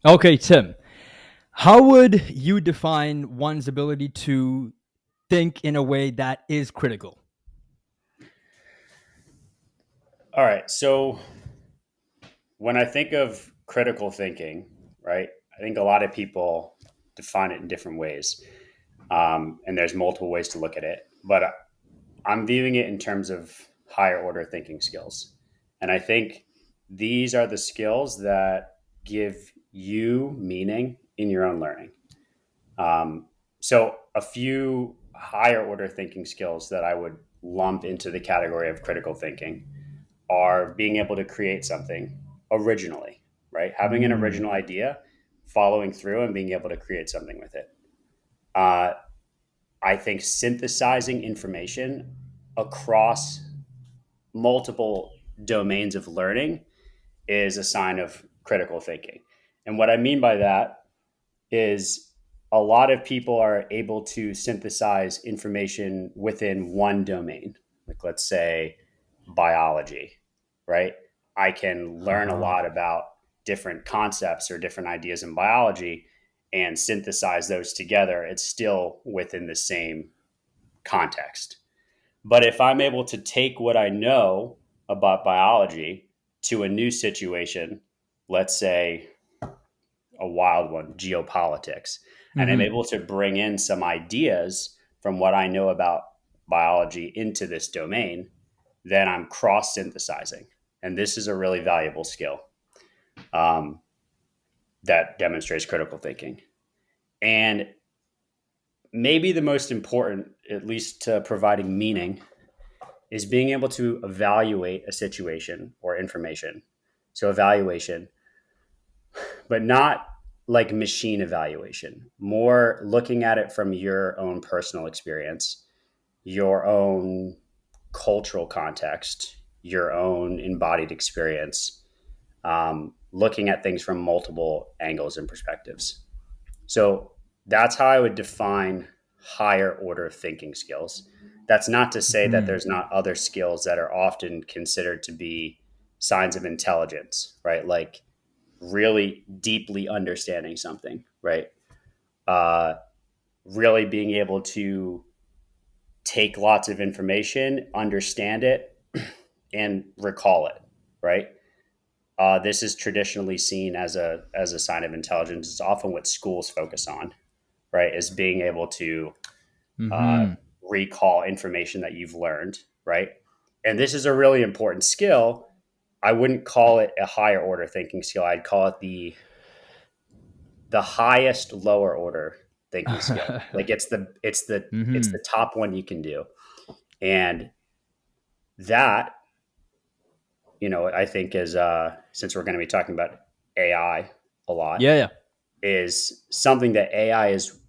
Okay, Tim, how would you define one's ability to think in a way that is critical? All right. So when I think of critical thinking, right, I think a lot of people define it in different ways. And there's multiple ways to look at it. But I'm viewing it in terms of higher order thinking skills. And I think these are the skills that give you meaning in your own learning. So, a few higher order thinking skills that I would lump into the category of critical thinking are being able to create something originally, right? Having an Mm. original idea, following through, and being able to create something with it. Uh, I think synthesizing information across multiple domains of learning is a sign of critical thinking. And what I mean by that is a lot of people are able to synthesize information within one domain, like let's say biology, right? I can learn a Uh-huh. lot about different concepts or different ideas in biology and synthesize those together. It's still within the same context. But if I'm able to take what I know about biology to a new situation, let's say a wild one, geopolitics, and I'm Mm-hmm. able to bring in some ideas from what I know about biology into this domain, then I'm cross synthesizing. And this is a really valuable skill um, that demonstrates critical thinking. And maybe the most important, at least to providing meaning, is being able to evaluate a situation or information. So, evaluation, but not like machine evaluation, more looking at it from your own personal experience, your own cultural context, your own embodied experience, looking at things from multiple angles and perspectives. So that's how I would define higher order thinking skills. That's not to say that Mm-hmm. there's not other skills that are often considered to be signs of intelligence, right? Like really deeply understanding something, right? Uh, really being able to take lots of information, understand it, and recall it, right? This is traditionally seen as a sign of intelligence. It's often what schools focus on, right? Is being able to uh, Mm-hmm. recall information that you've learned, right? And this is a really important skill. I wouldn't call it a higher order thinking skill. I'd call it the highest lower order thinking skill. Like it's Mm-hmm. the top one you can do. And that, I think is since we're going to be talking about AI a lot, Yeah, yeah. is something that AI is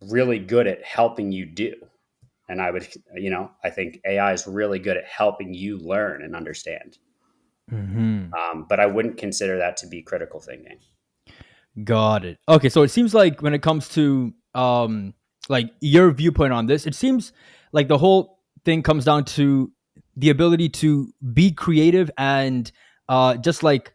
really good at helping you do. And I think AI is really good at helping you learn and understand. Mm-hmm. But I wouldn't consider that to be critical thinking. Got it. Okay, so it seems like when it comes to like your viewpoint on this, it seems like the whole thing comes down to the ability to be creative and just like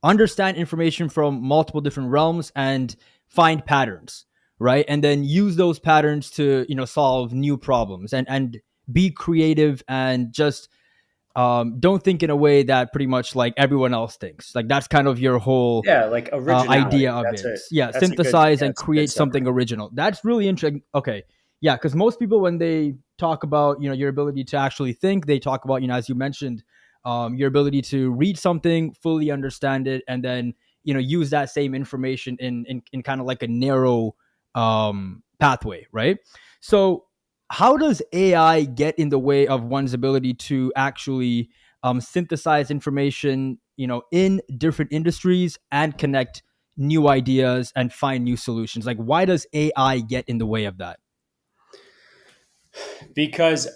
understand information from multiple different realms and find patterns, right? And then use those patterns to, solve new problems and be creative and just don't think in a way that pretty much like everyone else thinks. Like that's kind of your whole Yeah, like idea originality. of That's it. a Yeah, that's a good synthesize yeah, and that's a good create summary. something original. That's really interesting. Okay, yeah, because most people when they talk about your ability to actually think, they talk about as you mentioned, your ability to read something, fully understand it, and then use that same information in kind of like a narrow pathway, right? So how does AI get in the way of one's ability to actually synthesize information, in different industries and connect new ideas and find new solutions? Like, why does AI get in the way of that? Because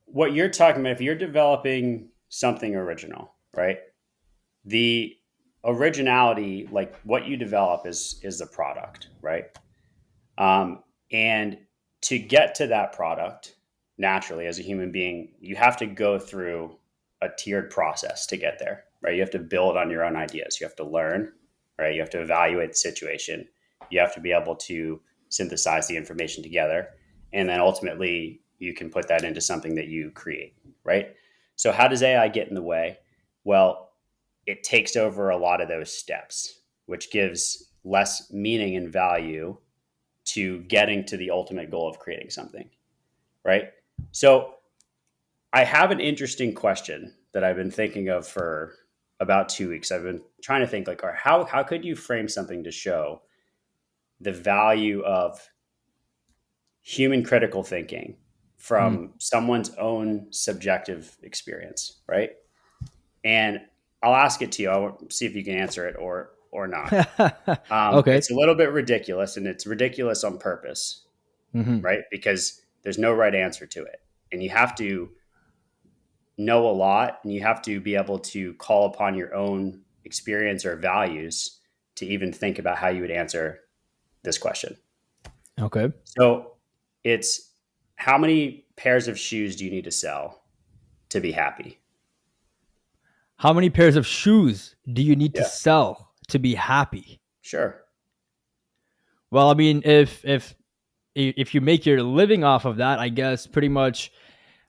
what you're talking about, if you're developing something original, right? The originality, like what you develop, is the product, right? And to get to that product, naturally, as a human being, you have to go through a tiered process to get there, right? You have to build on your own ideas. You have to learn, right? You have to evaluate the situation. You have to be able to synthesize the information together. And then ultimately, you can put that into something that you create, right? So, how does AI get in the way? Well, it takes over a lot of those steps, which gives less meaning and value to getting to the ultimate goal of creating something, right? So, I have an interesting question that I've been thinking of for about 2 weeks. I've been trying to think like, or how could you frame something to show the value of human critical thinking Mm. from someone's own subjective experience, right? And I'll ask it to you. I'll see if you can answer it or not. Okay. It's a little bit ridiculous, and it's ridiculous on purpose, Hmm. right? Because there's no right answer to it, and you have to know a lot, and you have to be able to call upon your own experience or values to even think about how you would answer this question. Okay. So it's, how many pairs of shoes do you need to sell to be happy? How many pairs of shoes do you need to Yeah, sell to be happy? sure. Well, I mean, if you make your living off of that, I guess pretty much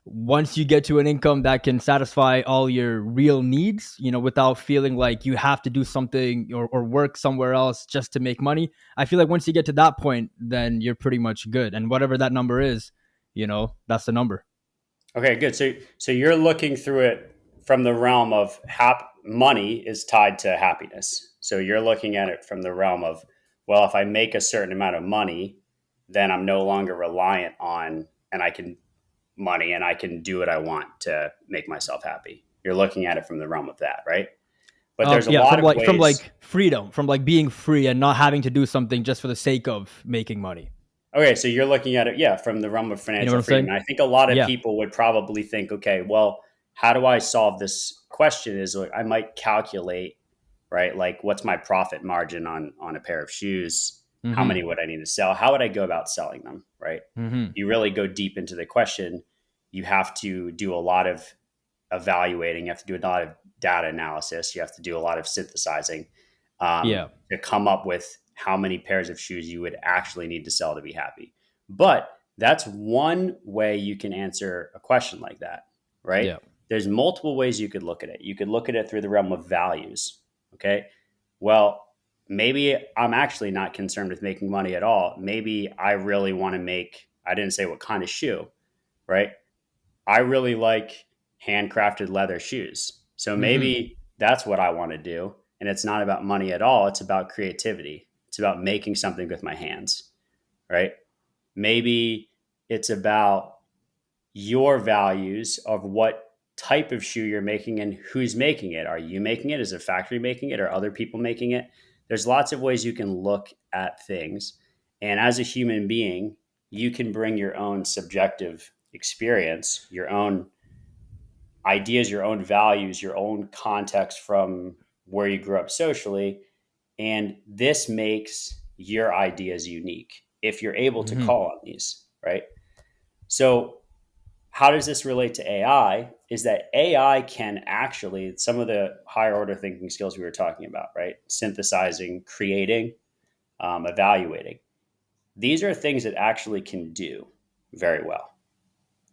once you get to an income that can satisfy all your real needs, without feeling like you have to do something or work somewhere else just to make money, I feel like once you get to that point, then you're pretty much good. And whatever that number is, that's the number. Okay, good. So you're looking through it from the realm of money is tied to happiness. So you're looking at it from the realm of, well, if I make a certain amount of money, then I'm no longer reliant on, and I can money and I can do what I want to make myself happy. You're looking at it from the realm of that, right? But there's a Yeah, lot from of like from ways. like freedom, from like being free and not having to do something just for the sake of making money. Okay, so you're looking at it, yeah, from the realm of You know what financial I'm freedom. saying? And I think a lot of Yeah. people would probably think, okay, well, how do I solve this question? Is like I might calculate, right? Like, what's my profit margin on a pair of shoes? How Mm-hmm. many would I need to sell? How would I go about selling them, right? Mm-hmm. You really go deep into the question. You have to do a lot of evaluating. You have to do a lot of data analysis. You have to do a lot of synthesizing Yeah. to come up with how many pairs of shoes you would actually need to sell to be happy. But that's one way you can answer a question like that, right? Yeah. There's multiple ways you could look at it. You could look at it through the realm of values. Okay. Well, maybe I'm actually not concerned with making money at all. Maybe I really want to make, I didn't say what kind of shoe, right? I really like handcrafted leather shoes. So Mm-hmm. maybe that's what I want to do. And it's not about money at all. It's about creativity. It's about making something with my hands, right? Maybe it's about your values of what type of shoe you're making and who's making it. Are you making it? Is a factory making it? Or other people making it? There's lots of ways you can look at things. And as a human being, you can bring your own subjective experience, your own ideas, your own values, your own context from where you grew up socially. And this makes your ideas unique if you're able to Mm-hmm. call on these, right? So, how does this relate to AI? Is that AI can actually, some of the higher order thinking skills we were talking about, right? Synthesizing, creating, evaluating. These are things that actually can do very well,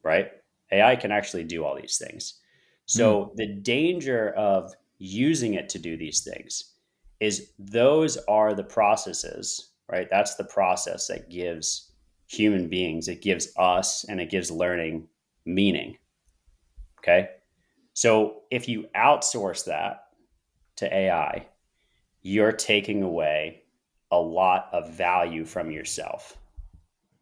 right? AI can actually do all these things. Mm. So the danger of using it to do these things is those are the processes, right? That's the process that gives human beings, it gives us, and it gives learning meaning. Okay. So if you outsource that to AI, you're taking away a lot of value from yourself.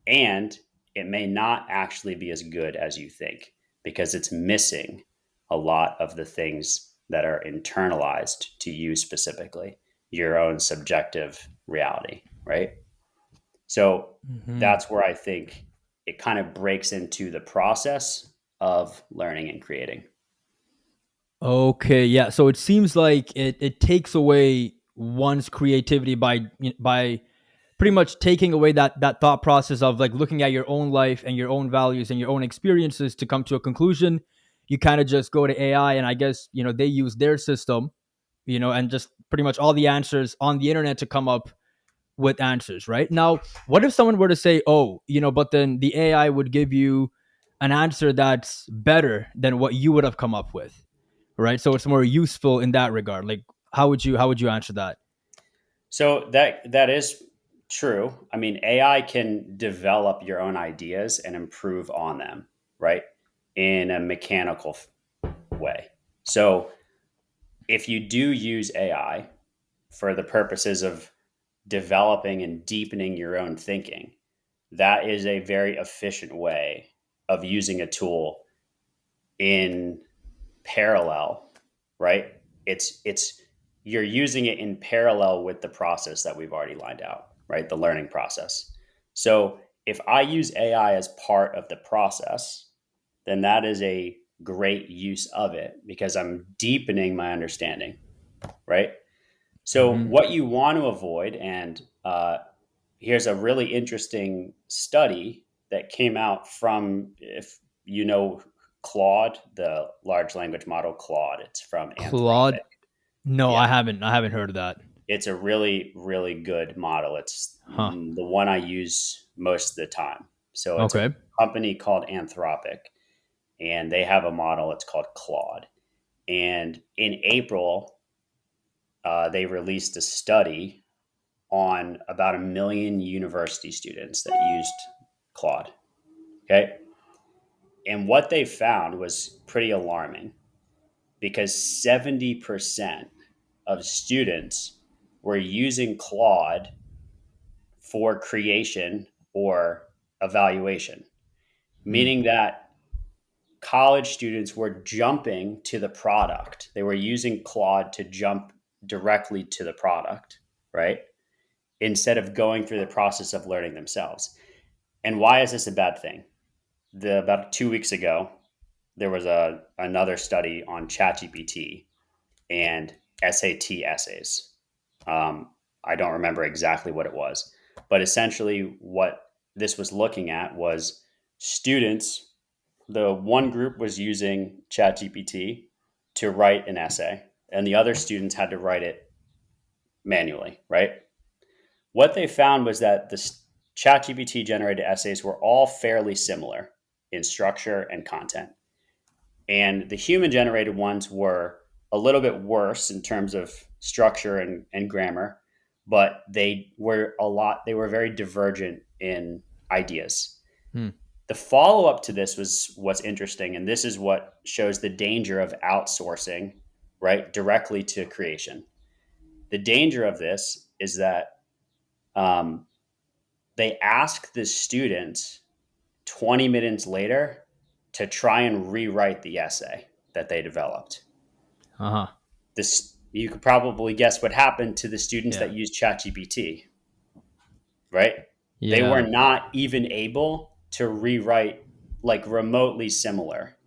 And it may not actually be as good as you think because it's missing a lot of the things that are internalized to you specifically, your own subjective reality, right? So Mm-hmm. that's where I think it kind of breaks into the process of learning and creating. Okay, yeah. So it seems like it takes away one's creativity by pretty much taking away that thought process of like looking at your own life and your own values and your own experiences to come to a conclusion. You kind of just go to AI, and I guess they use their system, and just pretty much all the answers on the internet to come up with answers, right? Now, what if someone were to say, oh, but then the AI would give you an answer that's better than what you would have come up with, right? So it's more useful in that regard. Like, how would you answer that? So that is true. I mean, AI can develop your own ideas and improve on them, right? In a mechanical way. So if you do use AI for the purposes of developing and deepening your own thinking, that is a very efficient way of using a tool in parallel, right? It's you're using it in parallel with the process that we've already lined out, right? The learning process. So if I use AI as part of the process, then that is a great use of it because I'm deepening my understanding, right? So Mm-hmm. what you want to avoid, and here's a really interesting study that came out from, if you know Claude, the large language model Claude, it's from Claude? Anthropic. No, Yeah, I haven't heard of that. it's a really, really good model. It's Huh. the one I use most of the time. So it's a Okay. company called Anthropic, and they have a model. It's called Claude. And in April, they released a study on about 1 million university students that used Claude. Okay. And what they found was pretty alarming because 70% of students were using Claude for creation or evaluation, Hmm. meaning that college students were jumping to the product. They were using Claude to jump directly to the product, right? Instead of going through the process of learning themselves. And why is this a bad thing? About 2 weeks ago, there was another study on ChatGPT and SAT essays. I don't remember exactly what it was, but essentially what this was looking at was students. The one group was using ChatGPT to write an essay, and the other students had to write it manually, right? What they found was that the ChatGPT generated essays were all fairly similar in structure and content. And the human generated ones were a little bit worse in terms of structure and grammar, but they were very divergent in ideas. Hmm. The follow up to this was what's interesting, and this is what shows the danger of outsourcing, right, directly to creation. The danger of this is that um, they ask the students 20 minutes later to try and rewrite the essay that they developed. Uh huh. This, you could probably guess what happened to the students Yeah. that used ChatGPT, right? They were Yeah. not even able to rewrite like remotely similar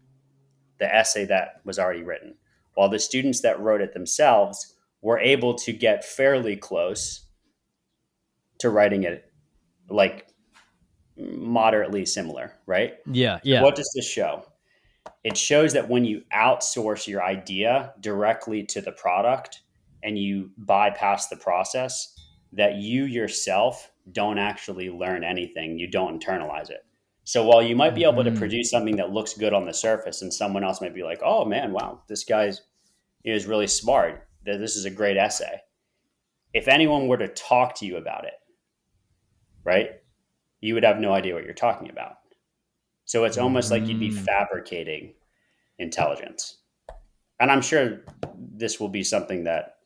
the essay that was already written, while the students that wrote it themselves were able to get fairly close to writing it like moderately similar, right? Yeah. So Yeah. what does this show? It shows that when you outsource your idea directly to the product and you bypass the process, that you yourself don't actually learn anything, you don't internalize it. So while you might be able to Hmm. produce something that looks good on the surface and someone else might be like, oh man, wow, this guy's is really smart, this is a great essay, if anyone were to talk to you about it, right, you would have no idea what you're talking about. So it's almost like you'd be Hmm. fabricating intelligence. And I'm sure this will be something that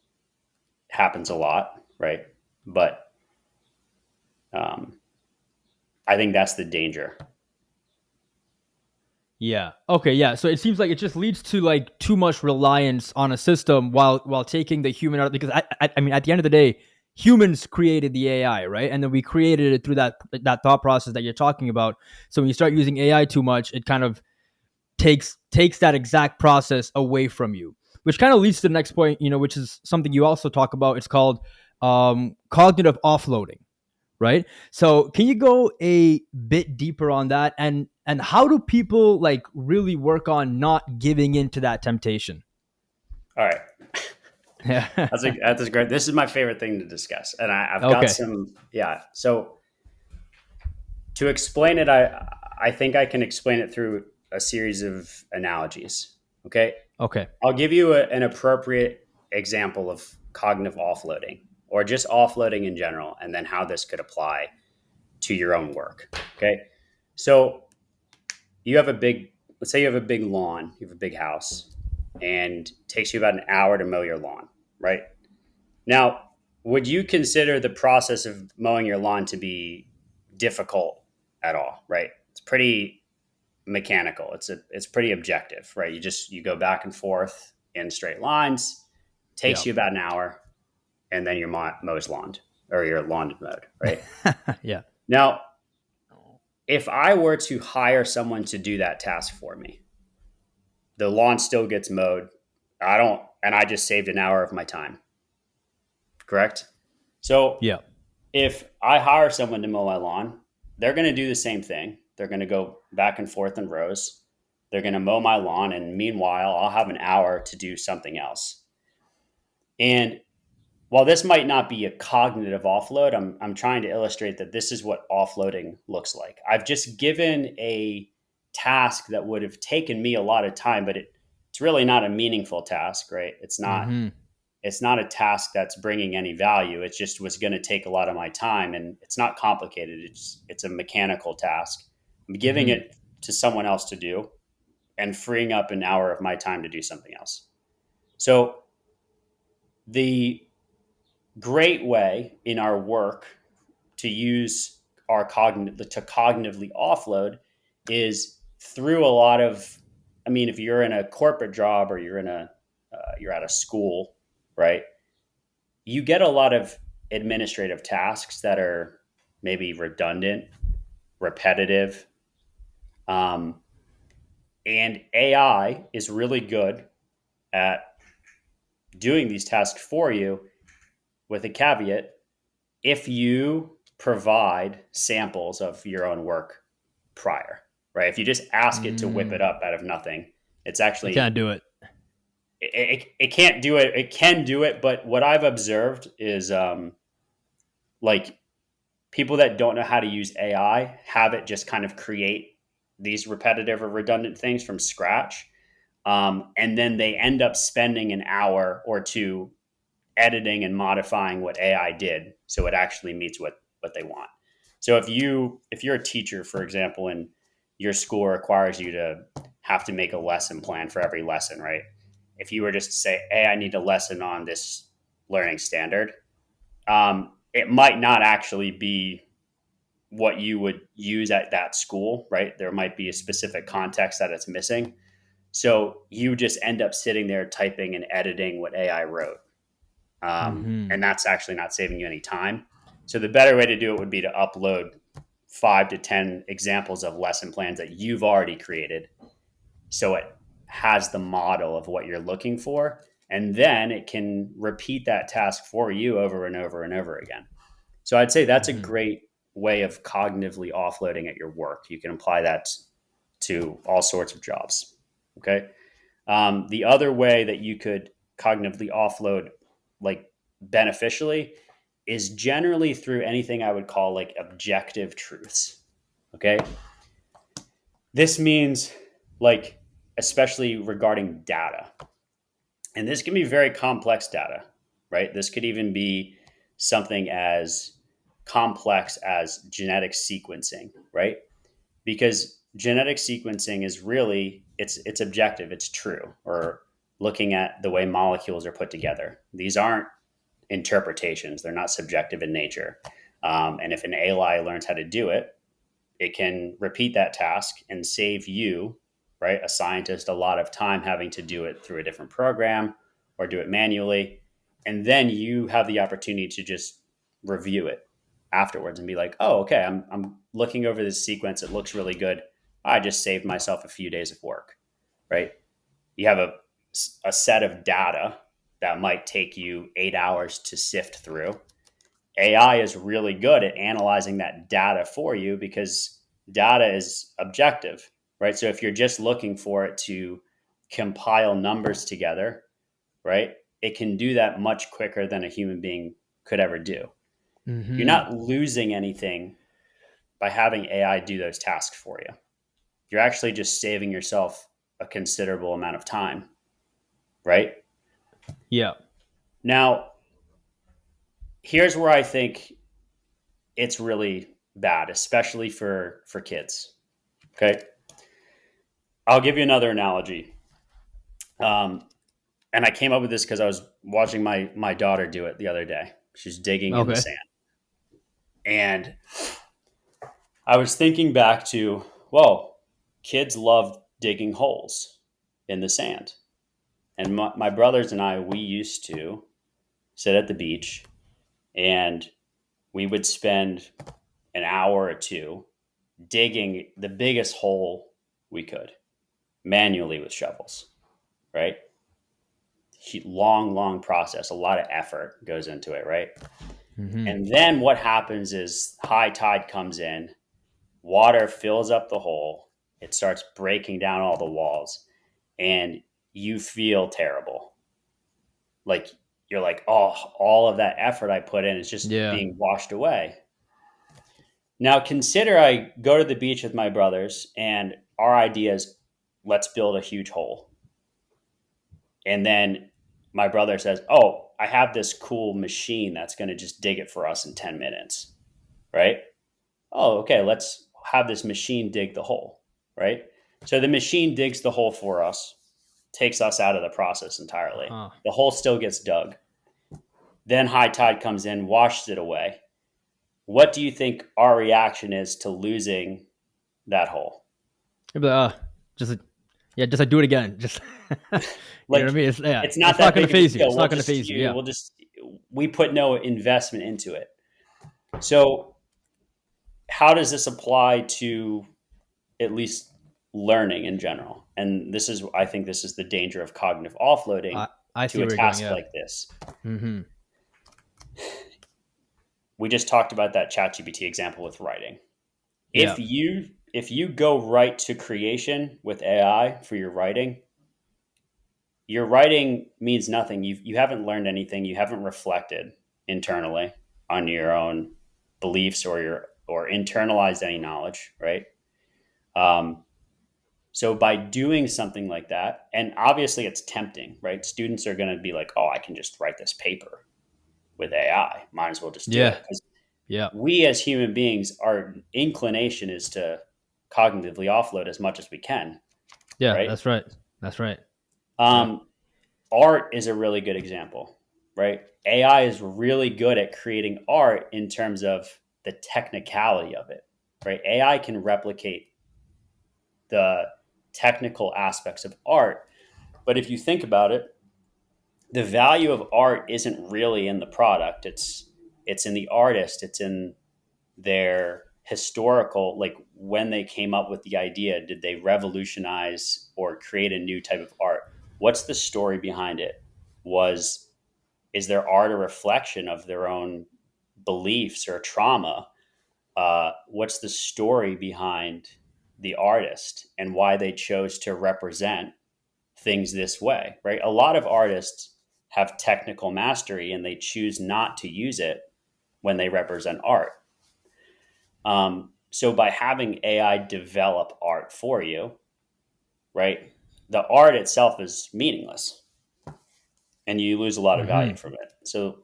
happens a lot, right? But um, I think that's the danger. Yeah. Okay. Yeah. So it seems like it just leads to like too much reliance on a system while taking the human out. Because I mean, at the end of the day, humans created the AI, right? And then we created it through that thought process that you're talking about. So when you start using AI too much, it kind of takes that exact process away from you, which kind of leads to the next point. Which is something you also talk about. It's called cognitive offloading, right? So can you go a bit deeper on that, and how do people like really work on not giving into that temptation? All right. That's great. This is my favorite thing to discuss, and I've got Okay. some. Yeah. So to explain it, I think I can explain it through a series of analogies. Okay, Okay. I'll give you an appropriate example of cognitive offloading, or just offloading in general, and then how this could apply to your own work. Okay, so you have a big, let's say you have a big lawn, you have a big house, and it takes you about an hour to mow your lawn, right? Now, would you consider the process of mowing your lawn to be difficult at all? Right? It's pretty mechanical. It's pretty objective, right? You go back and forth in straight lines. Takes Yeah. you about an hour, and then your mows lawn, or your lawn is mowed, right? Yeah. Now, if I were to hire someone to do that task for me, the lawn still gets mowed. And I just saved an hour of my time, correct? So Yeah. if I hire someone to mow my lawn, they're going to do the same thing. They're going to go back and forth in rows. They're going to mow my lawn. And meanwhile, I'll have an hour to do something else. And while this might not be a cognitive offload, I'm trying to illustrate that this is what offloading looks like. I've just given a task that would have taken me a lot of time, but it's really not a meaningful task, right? Hmm. It's not a task that's bringing any value. It just was going to take a lot of my time, and it's not complicated. It's a mechanical task. I'm giving Hmm. it to someone else to do and freeing up an hour of my time to do something else. So the great way in our work to use our cognitively offload is through a lot of, I mean, if you're in a corporate job, or you're at a school, right? You get a lot of administrative tasks that are maybe redundant, repetitive, um, and AI is really good at doing these tasks for you, with a caveat: if you provide samples of your own work prior, right? If you just ask it to whip Mm. it up out of nothing, it's You can't actually, do it. it can't do it. It can do it, but what I've observed is, like, people that don't know how to use AI have it just kind of create these repetitive or redundant things from scratch. And then they end up spending an hour or two editing and modifying what AI did so it actually meets what they want. So if you're a teacher, for example, and your school requires you to have to make a lesson plan for every lesson, right? If you were just to say, "Hey, I need a lesson on this learning standard," it might not actually be what you would use at that school, right? There might be a specific context that it's missing. So you just end up sitting there typing and editing what AI wrote. Hmm. And that's actually not saving you any time. So the better way to do it would be to upload 5 to 10 examples of lesson plans that you've already created. So it has the model of what you're looking for. And then it can repeat that task for you over and over and over again. So I'd say that's a Hmm. great way of cognitively offloading at your work. You can apply that to all sorts of jobs. Okay. The other way that you could cognitively offload, like, beneficially, is generally through anything I would call like objective truths. Okay. This means, like, especially regarding data. And this can be very complex data, right? This could even be something as complex as genetic sequencing, right? Because genetic sequencing is really, it's objective, it's true. Or looking at the way molecules are put together. These aren't interpretations; they're not subjective in nature. And if an AI learns how to do it, it can repeat that task and save you, right, a scientist, a lot of time having to do it through a different program or do it manually. And then you have the opportunity to just review it afterwards and be like, oh, okay, I'm looking over this sequence. It looks really good. I just saved myself a few days of work, right? You have a set of data that might take you 8 hours to sift through. AI is really good at analyzing that data for you because data is objective, right? So if you're just looking for it to compile numbers together, right? it can do that much quicker than a human being could ever do. You're Mm-hmm. not losing anything by having AI do those tasks for you. You're actually just saving yourself a considerable amount of time, right? Yeah. Now, here's where I think it's really bad, especially for kids. Okay, I'll give you another analogy. Um, and I came up with this because I was watching my daughter do it the other day. She's digging in the Okay. sand, and I was thinking back to, well, kids love digging holes in the sand, and my brothers and I, we used to sit at the beach, and we would spend an hour or two digging the biggest hole we could manually with shovels, right? Long, long process, a lot of effort goes into it, right? Mm-hmm. And then what happens is high tide comes in, water fills up the hole, it starts breaking down all the walls, and you feel terrible. Like you're like, oh, all of that effort I put in is just Yeah. being washed away. Now consider I go to the beach with my brothers and our idea is let's build a huge hole. And then my brother says, "Oh, I have this cool machine that's going to just dig it for us in 10 minutes." Right? Oh, okay, let's have this machine dig the hole, right? So the machine digs the hole for us, takes us out of the process entirely. Huh. The hole still gets dug. Then high tide comes in, washes it away. What do you think our reaction is to losing that hole? You'd be like, just yeah, just like do it again. Just you know what I Like mean? It's yeah, it's not it's not that gonna big of a phase you. deal. It's not gonna phase you. Yeah. We'll just we put no investment into it. So how does this apply to at least learning in general? And this is, I think, this is the danger of cognitive offloading I I see to a where you're going. task Yeah. like this. Mm-hmm. We just talked about that ChatGPT example with writing. Yeah. If you go right to creation with AI for your writing means nothing. You haven't learned anything. You haven't reflected internally on your own beliefs or internalized any knowledge, right? Um, so by doing something like that, and obviously it's tempting, right? Students are going to be like, "Oh, I can just write this paper with AI. Might as well just do Yeah. it." Because Yeah. we as human beings, our inclination is to cognitively offload as much as we can, Yeah. right? That's right. That's right. Yeah. Um, art is a really good example, right? AI is really good at creating art in terms of the technicality of it, right? AI can replicate the technical aspects of art. But if you think about it, the value of art isn't really in the product. It's in the artist. It's in their historical, like when they came up with the idea, did they revolutionize or create a new type of art? What's the story behind it? Was is their art a reflection of their own beliefs or trauma? What's the story behind the artist and why they chose to represent things this way, right? A lot of artists have technical mastery and they choose not to use it when they represent art. So by having AI develop art for you, right, the art itself is meaningless and you lose a lot of value Mm-hmm. from it. So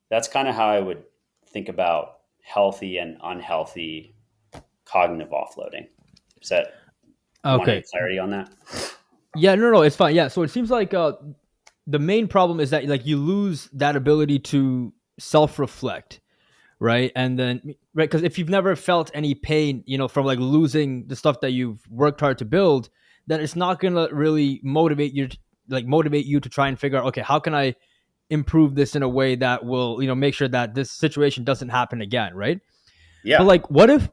that's kind of how I would think about healthy and unhealthy cognitive offloading. Is that you want any Okay. clarity on that? Yeah. No. No. It's fine. Yeah. So it seems like the main problem is that like you lose that ability to self-reflect, right? And then right, because if you've never felt any pain, from like losing the stuff that you've worked hard to build, then it's not gonna really motivate you to try and figure out, okay, how can I improve this in a way that will make sure that this situation doesn't happen again, right? But Yeah. like, what if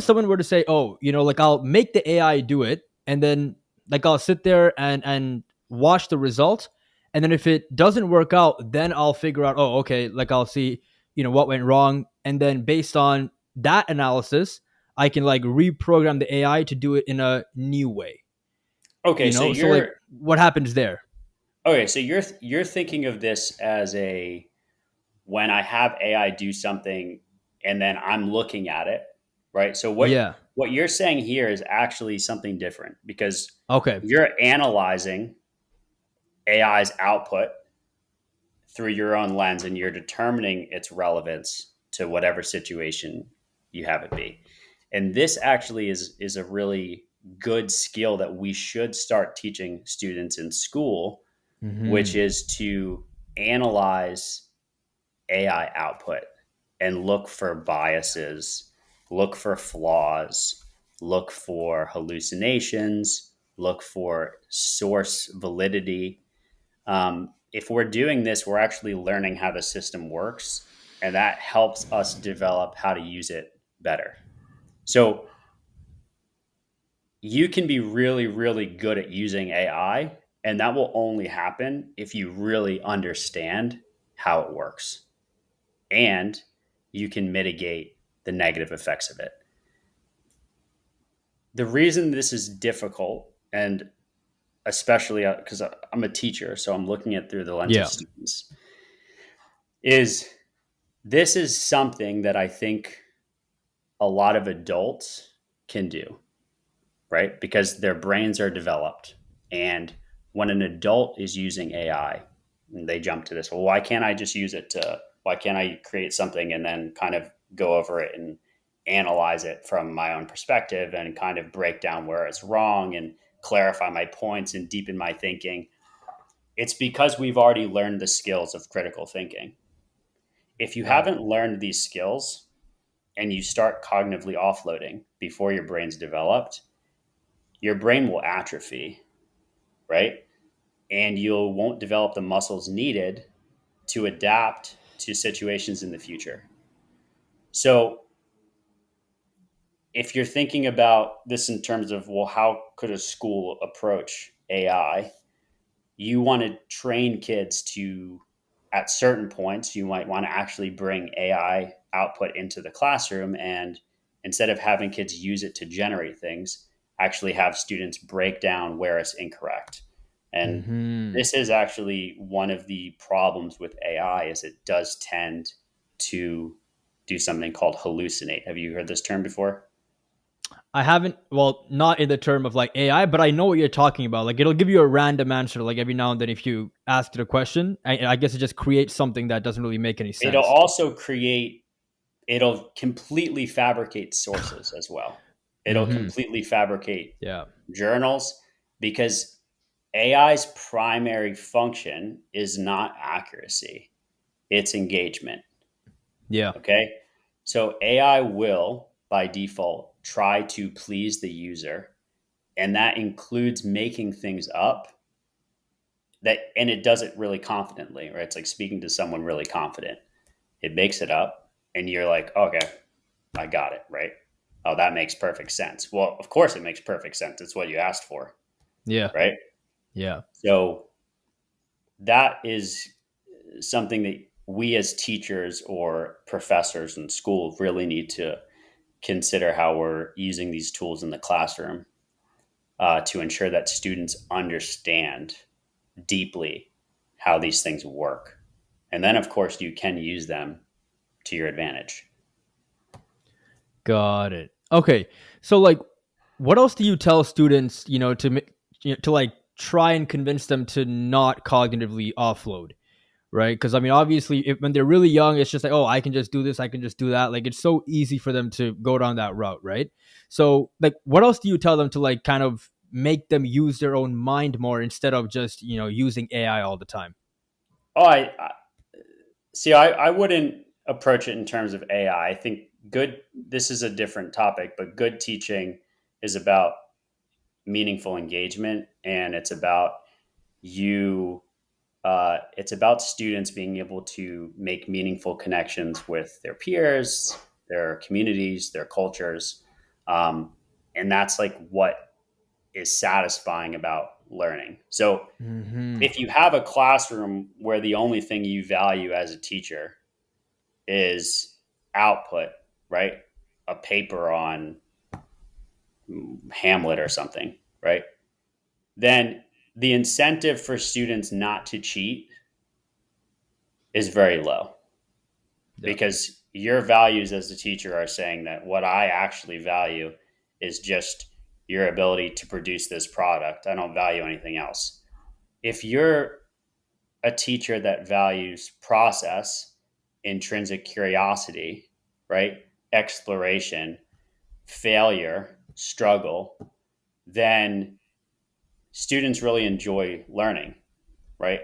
someone were to say, oh, like I'll make the AI do it, and then like I'll sit there and watch the result, and then if it doesn't work out, then I'll figure out, oh, okay, like I'll see, what went wrong, and then based on that analysis, I can like reprogram the AI to do it in a new way. Okay. So So like, you're what happens there? Okay, so you're thinking of this as a when I have AI do something and then I'm looking at it, right? So Yeah. what you're saying here is actually something different because Okay. you're analyzing AI's output through your own lens and you're determining its relevance to whatever situation you have it be. And this actually is a really good skill that we should start teaching students in school, which Hmm. is to analyze AI output and look for biases, look for flaws, look for hallucinations, look for source validity. If we're doing this, we're actually learning how the system works, and that helps us develop how to use it better. So you can be really, really good at using AI, and that will only happen if you really understand how it works and you can mitigate the negative effects of it. The reason this is difficult, and especially because I'm a teacher, so I'm looking at through the lens of Yeah. students, is this is something that I think a lot of adults can do, right? Because their brains are developed. And when an adult is using AI, they jump to this, well, why can't I just use it to, why can't I create something and then kind of go over it and analyze it from my own perspective and kind of break down where it's wrong and clarify my points and deepen my thinking? It's because we've already learned the skills of critical thinking. If you Got it. haven't learned these skills and you start cognitively offloading before your brain's developed, your brain will atrophy, right? And you won't develop the muscles needed to adapt to situations in the future. So, if you're thinking about this in terms of, well, how could a school approach AI? You want to train kids to, at certain points, you might want to actually bring AI output into the classroom. And instead of having kids use it to generate things, actually have students break down where it's incorrect. And Hmm. this is actually one of the problems with AI is it does tend to do something called hallucinate. Have you heard this term before? I haven't, well, not in the term of like AI, but I know what you're talking about. Like it'll give you a random answer, like every now and then if you ask it a question. I guess it just creates something that doesn't really make any It'll sense. also create it'll completely fabricate sources as well. It'll Hmm. completely fabricate Yeah. journals because AI's primary function is not accuracy, it's engagement. Yeah. Okay. So AI will, by default, try to please the user, and that includes making things up that, and it does it really confidently, right? It's like speaking to someone really confident. It makes it up, and you're like, okay, I got it, right? Oh, that makes perfect sense. Well, of course it makes perfect sense. It's what you asked for, Yeah. right? Yeah. So that is something that we as teachers or professors in school really need to consider how we're using these tools in the classroom to ensure that students understand deeply how these things work. And then, of course, you can use them to your advantage. Got it. Okay. So like what else do you tell students, to like try and convince them to not cognitively offload? Right? Because I mean, obviously, when they're really young, it's just like, oh, I can just do this, I can just do that. Like, it's so easy for them to go down that route, right? So, like, what else do you tell them to like kind of make them use their own mind more instead of just using AI all the time? Oh, I see. I wouldn't approach it in terms of AI. I think good. This is a different topic, but good teaching is about meaningful engagement, and it's about you. It's about students being able to make meaningful connections with their peers, their communities, their cultures, um, and that's like what is satisfying about learning. So Hmm. if you have a classroom where the only thing you value as a teacher is output, right? A paper on Hamlet or something, right? Then the incentive for students not to cheat is very low, Yeah. because your values as a teacher are saying that what I actually value is just your ability to produce this product. I don't value anything else. If you're a teacher that values process, intrinsic curiosity, right? Exploration, failure, struggle, then students really enjoy learning, right?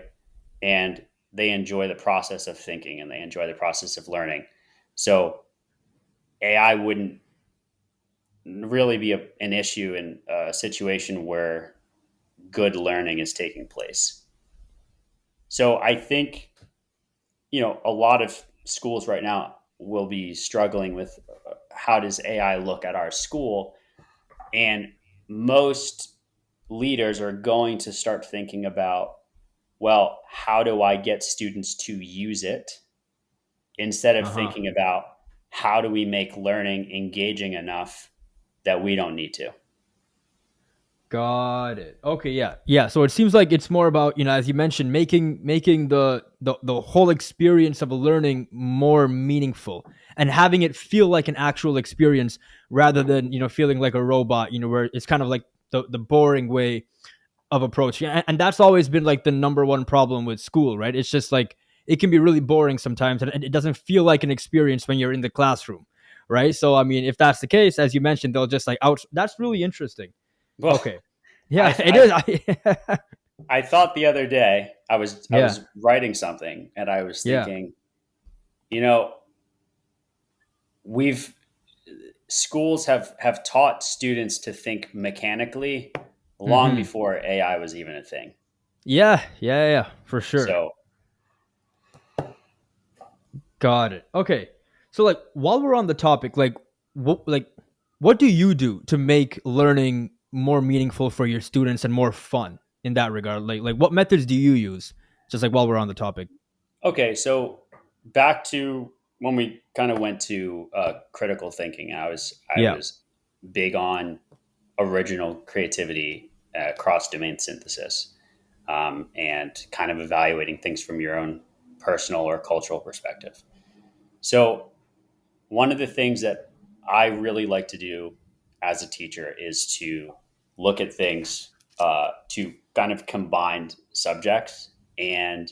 And they enjoy the process of thinking and they enjoy the process of learning. So AI wouldn't really be an issue in a situation where good learning is taking place. So I think, a lot of schools right now will be struggling with how does AI look at our school? And most leaders are going to start thinking about, well, how do I get students to use it, instead of Uh-huh. thinking about how do we make learning engaging enough that we don't need to. Got it. Okay, yeah. Yeah, so it seems like it's more about, as you mentioned, making the whole experience of a learning more meaningful and having it feel like an actual experience rather than, feeling like a robot, where it's kind of like the boring way of approach. And that's always been like the number one problem with school, right? It's just like it can be really boring sometimes and it doesn't feel like an experience when you're in the classroom, right? So I mean, if that's the case, as you mentioned, they'll just like out. That's really interesting. Well, Okay. Yeah, I, it I, is. I thought the other day I Yeah. was writing something and I was Yeah. thinking, you know, we've schools have taught students to think mechanically long Mm-hmm. before AI was even a thing. Yeah. Yeah. Yeah. For sure. So, Got it. Okay. So like while we're on the topic, what do you do to make learning more meaningful for your students and more fun in that regard? Like what methods do you use? Just like while we're on the topic. okay, so back to when we kind of went to critical thinking. I Yeah. was big on original creativity, cross domain synthesis, and kind of evaluating things from your own personal or cultural perspective. So one of the things that I really like to do as a teacher is to look at things, to kind of combined subjects. And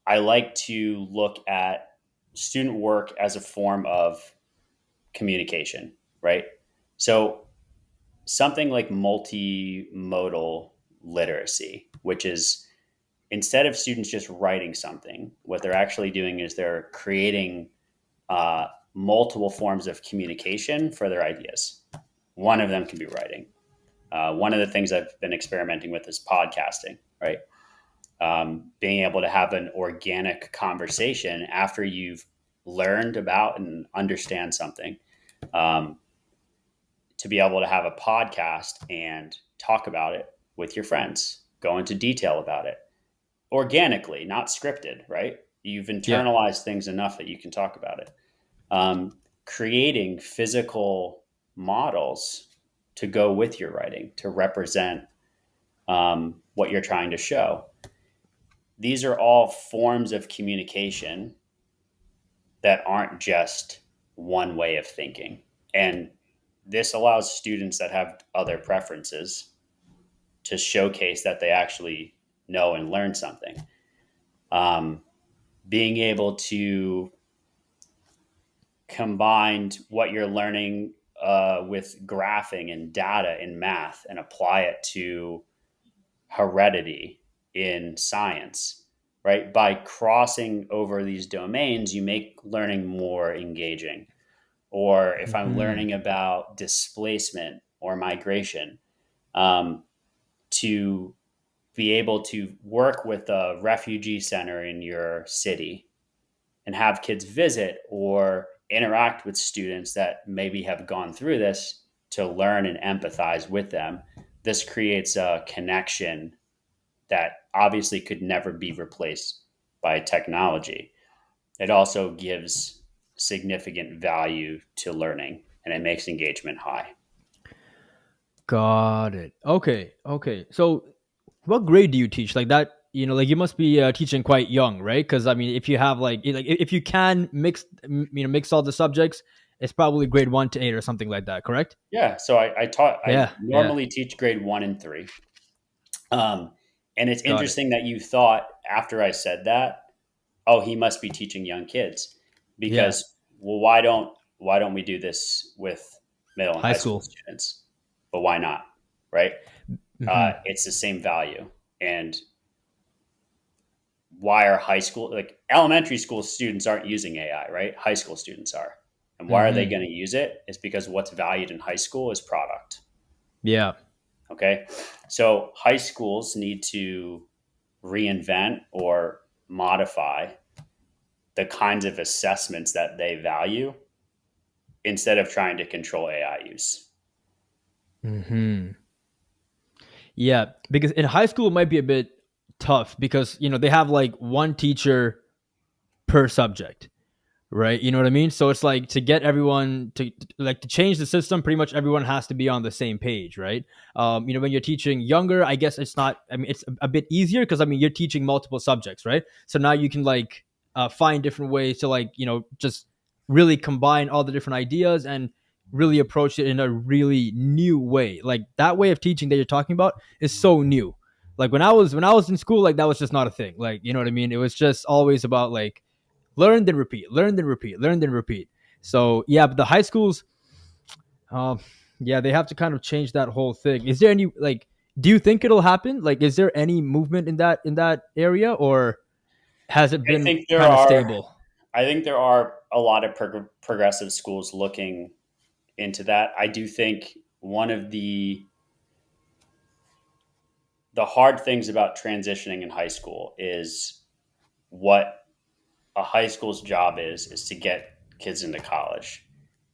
I like to look at student work as a form of communication, right? So something like multimodal literacy, which is, instead of students just writing something, what they're actually doing is they're creating multiple forms of communication for their ideas. One of them can be writing. One of the things I've been experimenting with is podcasting, right? Being able to have an organic conversation after you've learned about and understand something, um, to be able to have a podcast and talk about it with your friends, go into detail about it organically, not scripted, right? You've Yeah. internalized things enough that you can talk about it. Creating physical models to go with your writing to represent what you're trying to show. These are all forms of communication that aren't just one way of thinking. And this allows students that have other preferences to showcase that they actually know and learn something. Um, Being able to combine what you're learning with graphing and data in math and apply it to heredity in science, right? By crossing over these domains, you make learning more engaging. Or if I'm Hmm. learning about displacement or migration, um, to be able to work with a refugee center in your city and have kids visit or interact with students that maybe have gone through this, to learn and empathize with them. This creates a connection that obviously could never be replaced by technology. It also gives significant value to learning and it makes engagement high. Got it. Okay. Okay. So, what grade do you teach? Like that, like you must be teaching quite young, right? Because I mean, if you have like if you can mix all the subjects, it's probably grade 1 to 8 or something like that. Correct? Yeah. So I Yeah. Yeah. normally teach grade 1 and 3. Um, and it's Got it. interesting that you thought after I said that, oh, he must be teaching young kids, Yeah. because well, why don't we do this with middle and High high school school. students? But why not? Right? Hmm. It's the same value. And why are high school, like elementary school students aren't using AI, right? High school students are. And why are they Hmm. going to use it? It's because what's valued in high school is product. Yeah. Okay. So high schools need to reinvent or modify the kinds of assessments that they value instead of trying to control AI use. Hmm. Yeah. Because in high school, it might be a bit tough because they have like one teacher per subject, right? You know what I mean? So it's like to get everyone to change the system, pretty much everyone has to be on the same page, right? When you're teaching younger, I guess it's not, I mean, it's a bit easier because I mean, you're teaching multiple subjects, right? So now you can like find different ways to like, just really combine all the different ideas and really approach it in a really new way. Like that way of teaching that you're talking about is so new. Like when I was in school, like that was just not a thing. Like, you know what I mean? It was just always about like learn then repeat, learn then repeat, learn then repeat. So yeah, but the high schools, um, yeah, they have to kind of change that whole thing. Is there any like? Do you think it'll happen? Like, is there any movement in that area, or has it I been think there kind of are stable? I think there are a lot of progressive schools looking into that. I do think one of the hard things about transitioning in high school is what a high school's job is to get kids into college.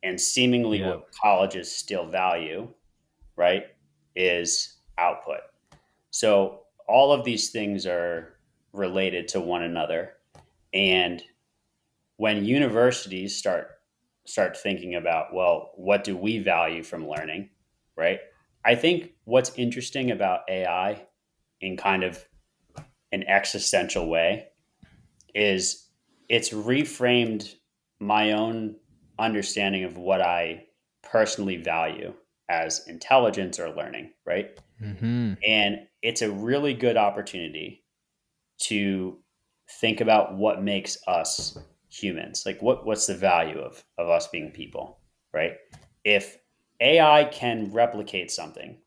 And seemingly Yeah. what colleges still value, right, is output. So all of these things are related to one another. And when universities start thinking about, well, what do we value from learning, right? I think what's interesting about AI in kind of an existential way is it's reframed my own understanding of what I personally value as intelligence or learning, right? Hmm. And it's a really good opportunity to think about what makes us humans. Like what's the value of us being people, right? If AI can replicate something,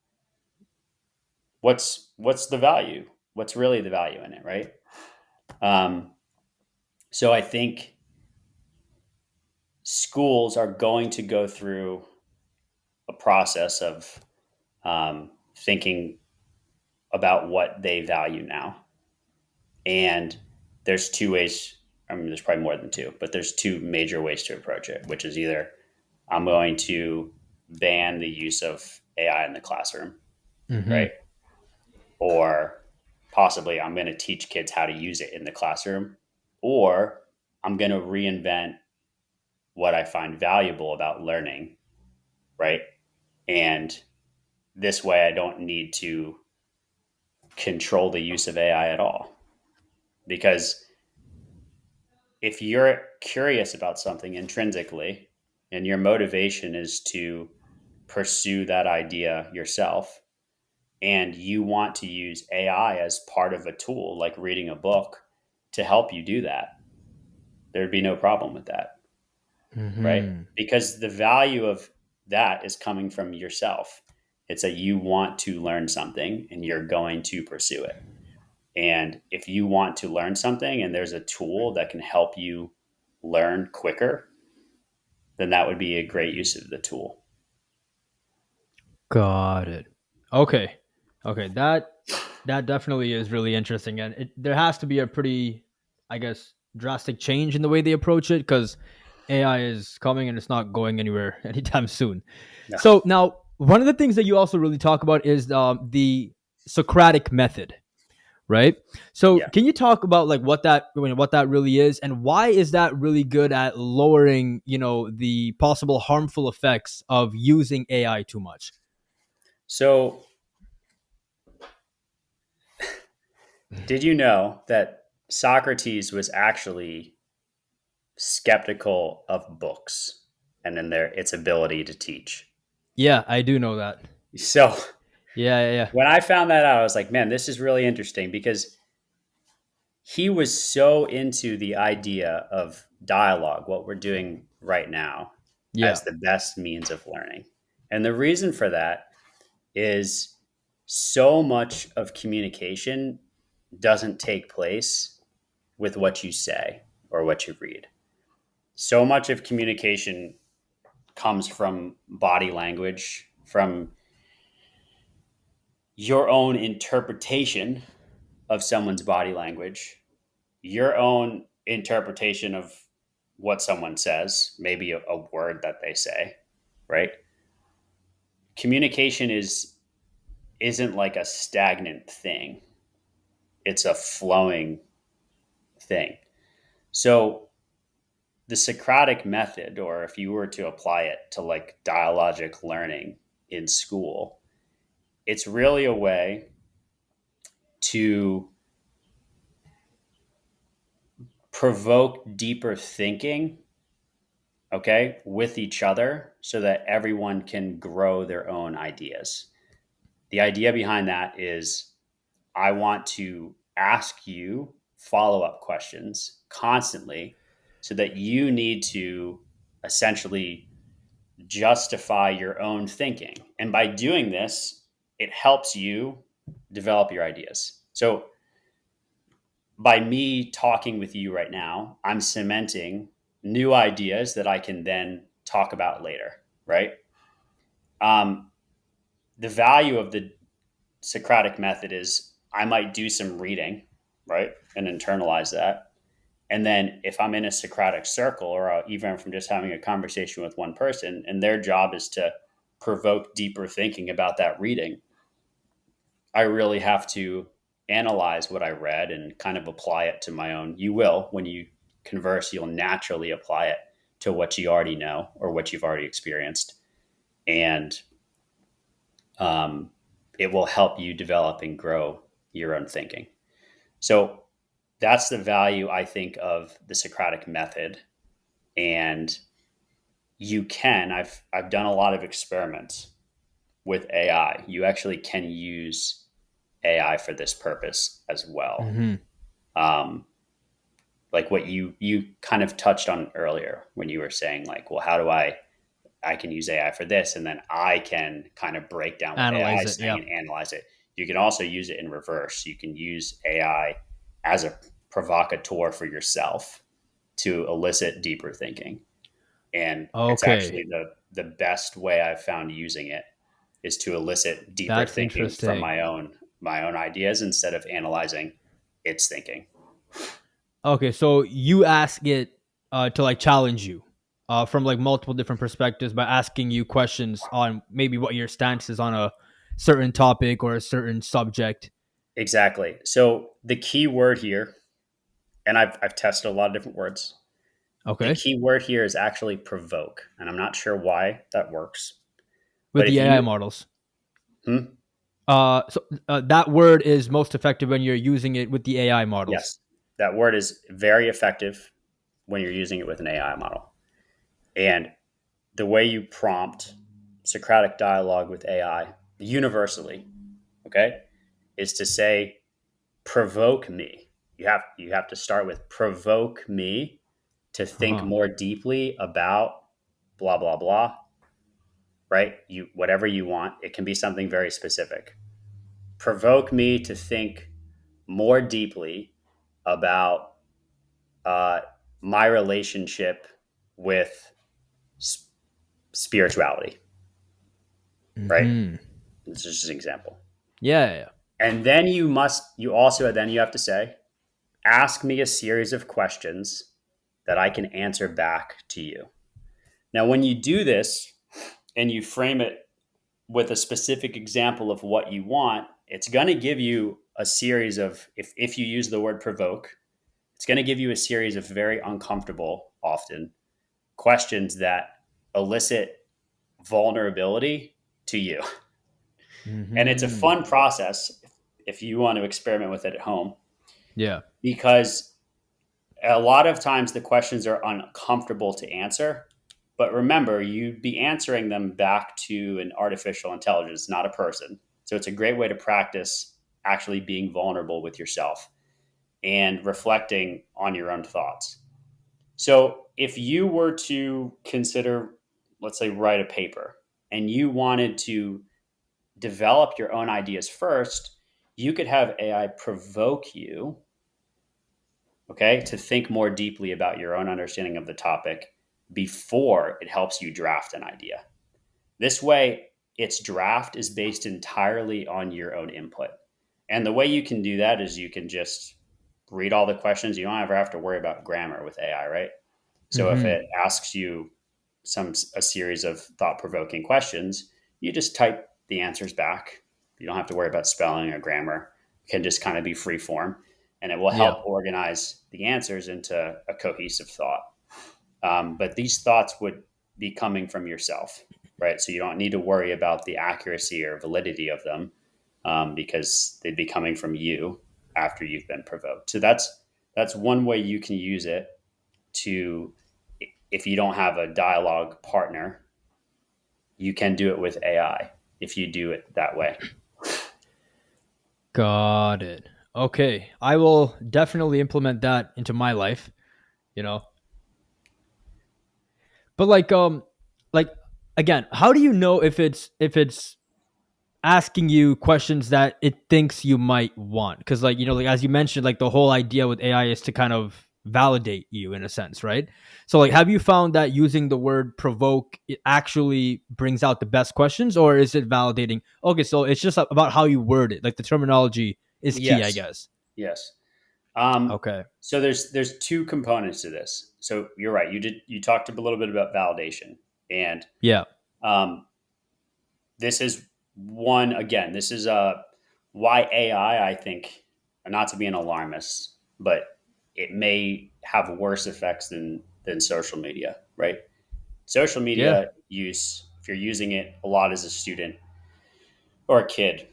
what's the value? What's really the value in it, right? Um, so I think schools are going to go through a process of thinking about what they value now. And there's two ways. I mean, there's probably more than two, but there's two major ways to approach it, which is either I'm going to ban the use of AI in the classroom, Hmm. right? Or possibly I'm going to teach kids how to use it in the classroom, or I'm going to reinvent what I find valuable about learning, right? And this way I don't need to control the use of AI at all. Because if you're curious about something intrinsically and your motivation is to pursue that idea yourself, and you want to use AI as part of a tool like reading a book to help you do that, there'd be no problem with that, right? Hmm. Because the value of that is coming from yourself. It's that you want to learn something and you're going to pursue it. And if you want to learn something and there's a tool that can help you learn quicker, then that would be a great use of the tool. Got it. Okay. Okay. That definitely is really interesting, and there has to be a pretty, I guess, drastic change in the way they approach it because AI is coming and it's not going anywhere anytime soon. No. So now, one of the things that you also really talk about is the Socratic method, right? So Yeah. can you talk about like what that really is, and why is that really good at lowering the possible harmful effects of using AI too much? So, did you know that Socrates was actually skeptical of books and in their its ability to teach? Yeah, I do know that. So, Yeah, yeah, yeah. when I found that out, I was like, man, this is really interesting because he was so into the idea of dialogue, what we're doing right now, Yeah. as the best means of learning. And the reason for that is so much of communication doesn't take place with what you say or what you read. So much of communication comes from body language, from your own interpretation of someone's body language, your own interpretation of what someone says, maybe a word that they say, right? Communication isn't like a stagnant thing. It's a flowing thing. So the Socratic method, or if you were to apply it to like dialogic learning in school, it's really a way to provoke deeper thinking, okay, with each other so that everyone can grow their own ideas. The idea behind that is I want to ask you follow up questions constantly so that you need to essentially justify your own thinking. And by doing this, it helps you develop your ideas. So by me talking with you right now, I'm cementing new ideas that I can then talk about later, right? Um, the value of the Socratic method is I might do some reading, right, and internalize that. And then if I'm in a Socratic circle, or even if I'm just having a conversation with one person, and their job is to provoke deeper thinking about that reading, I really have to analyze what I read and kind of apply it to my own. You will, when you converse, you'll naturally apply it to what you already know or what you've already experienced. And um, it will help you develop and grow your own thinking. So that's the value, I think, of the Socratic method. And I've done a lot of experiments with AI. You actually can use AI for this purpose as well. Hmm. Um, like what you kind of touched on earlier when you were saying like, well, how do I can use AI for this, and then I can kind of break down what AI Analyze is it. saying Yeah. and analyze it. You can also use it in reverse. You can use AI as a provocateur for yourself to elicit deeper thinking. And it's Okay. actually the best way I've found using it is to elicit deeper That's thinking from interesting. my own ideas instead of analyzing its thinking. Okay, so you ask it to like challenge you from like multiple different perspectives by asking you questions on maybe what your stance is on a certain topic or a certain subject. Exactly. So the key word here, and I've tested a lot of different words. The Okay, key word here is actually provoke, and I'm not sure why that works. with But the if AI you, models. hmm, That word is most effective when you're using it with the AI models. yes, that word is very effective when you're using it with an AI model. And the way you prompt Socratic dialogue with AI universally, okay, is to say, provoke me. You have to start with provoke me to Uh think huh. more deeply about blah blah blah, right? You whatever you want. It can be something very specific. Provoke me to think more deeply about uh, my relationship with s- spirituality, right? Hmm. This is just an example. Yeah, yeah, yeah. And then you also, then you have to say, ask me a series of questions that I can answer back to you. Now, when you do this and you frame it with a specific example of what you want, it's going to give you a series of, if you use the word provoke, it's going to give you a series of very uncomfortable, often, questions that elicit vulnerability to you. And it's a Hmm. fun process if you want to experiment with it at home, Yeah. because a lot of times the questions are uncomfortable to answer. But remember, you'd be answering them back to an artificial intelligence, not a person. So it's a great way to practice actually being vulnerable with yourself and reflecting on your own thoughts. So if you were to consider, let's say, write a paper and you wanted to develop your own ideas first, you could have AI provoke you, okay, to think more deeply about your own understanding of the topic before it helps you draft an idea. This way, its draft is based entirely on your own input. And the way you can do that is you can just read all the questions. You don't ever have to worry about grammar with AI, right? So if Hmm. it asks you a series of thought provoking questions, you just type the answers back. You don't have to worry about spelling or grammar. It can just kind of be free form, and it will Yeah. help organize the answers into a cohesive thought. But these thoughts would be coming from yourself, right? So you don't need to worry about the accuracy or validity of them, because they'd be coming from you after you've been provoked. So that's one way you can use it to, if you don't have a dialogue partner, you can do it with AI if you do it that way. Got it. Okay. I will definitely implement that into my life, you know. But like again, how do you know if it's asking you questions that it thinks you might want? Because like, like as you mentioned, like the whole idea with AI is to kind of validate you in a sense, right? So like, have you found that using the word provoke it actually brings out the best questions, or is it validating? Okay, so it's just about how you word it. Like the terminology is key, I Yes, guess. yes. Okay. So there's two components to this. So you're right. You talked a little bit about validation, and Yeah. um, this is one again. This is why AI, I think, not to be an alarmist, but it may have worse effects than social media. Right? Social Yeah. media use, if you're using it a lot as a student or a kid,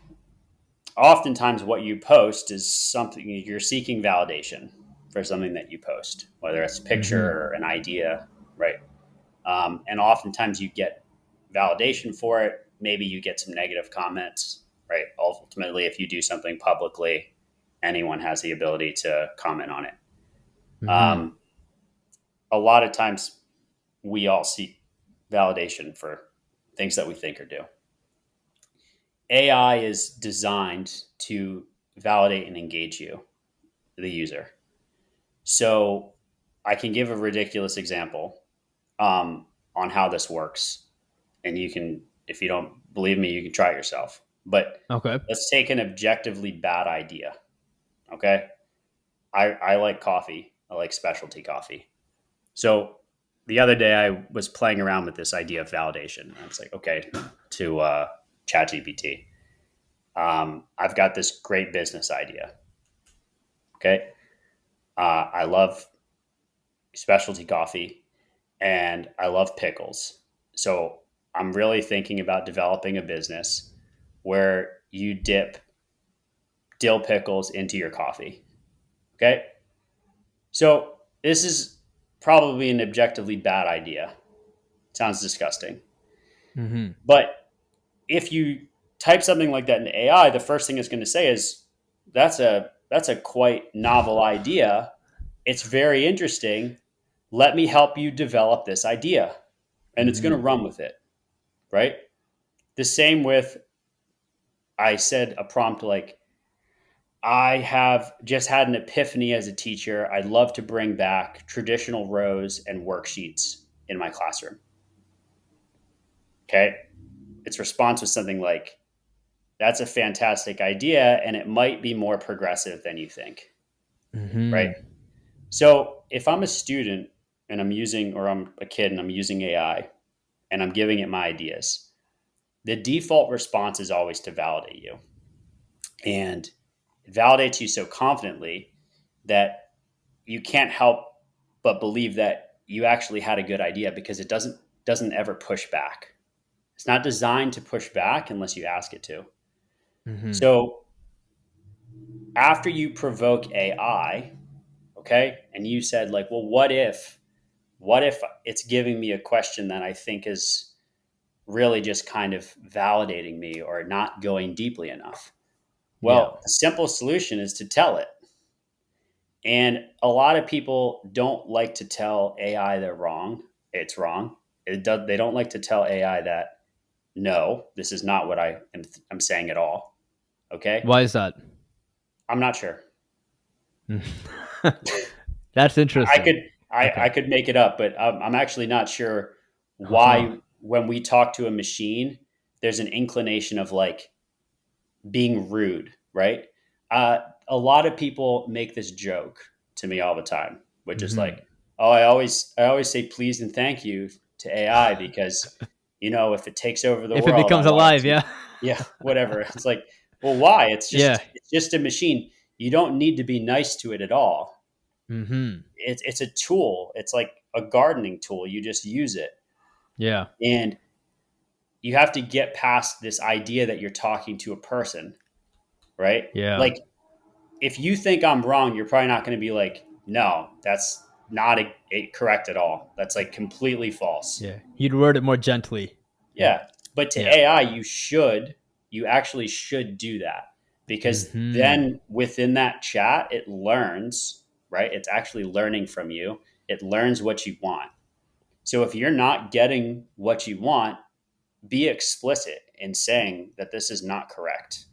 oftentimes what you post is something you're seeking validation for, something that you post, whether it's a picture Mm-hmm. or an idea, right? And oftentimes you get validation for it. Maybe you get some negative comments, right? Ultimately, if you do something publicly, anyone has the ability to comment on it. Mm-hmm. Um, a lot of times we all seek validation for things that we think or do. AI is designed to validate and engage you, the user. So I can give a ridiculous example on how this works. And you can, if you don't believe me, you can try it yourself. But Okay. let's take an objectively bad idea. Okay. I like coffee. I like specialty coffee. So the other day I was playing around with this idea of validation. I was like, okay, to ChatGPT. I've got this great business idea. Okay. I love specialty coffee and I love pickles. So I'm really thinking about developing a business where you dip dill pickles into your coffee. Okay. So this is probably an objectively bad idea. Sounds disgusting. Mm-hmm. But if you type something like that in AI, the first thing it's going to say is that's a quite novel idea. It's very interesting. Let me help you develop this idea. And it's going to Mm-hmm. run with it, right? The same with, I said a prompt like, I have just had an epiphany as a teacher. I'd love to bring back traditional rows and worksheets in my classroom. Okay. Its response was something like, that's a fantastic idea, and it might be more progressive than you think. Right. Mm-hmm. So if I'm a student and I'm using, or I'm a kid and I'm using AI and I'm giving it my ideas, the default response is always to validate you. And it validates you so confidently that you can't help but believe that you actually had a good idea, because it doesn't ever push back. It's not designed to push back unless you ask it to. Hmm. So after you provoke AI, okay, and you said like, well, what if it's giving me a question that I think is really just kind of validating me or not going deeply enough? Yeah. Well, the simple solution is to tell it. And a lot of people don't like to tell AI they're wrong. It's wrong. They don't like to tell AI that no, this is not what I'm saying at all. Okay, Why is that? I'm not sure. That's I interesting. could I Okay. could make it up, but I'm actually not sure Uh-huh. why when we talk to a machine, there's an inclination of like being rude, right? A lot of people make this joke to me all the time, which is Hmm. like, oh, I always say please and thank you to AI because if it takes over the If it world, I becomes want it alive, to, yeah. yeah, whatever. It's like, well, why? It's Yeah. just it's just a machine. You don't need to be nice to it at all. Hmm. It's a tool. It's like a gardening tool. You just use it, Yeah. and you have to get past this idea that you're talking to a person, right? Yeah. Like if you think I'm wrong, you're probably not going to be like, no, that's not correct at all. That's like completely false. Yeah. You'd word it more gently. And Yeah. But to yeah. AI, you actually should do that because Hmm. then within that chat, it learns, right? It's actually learning from you. It learns what you want. So if you're not getting what you want, be explicit in saying that this is not correct,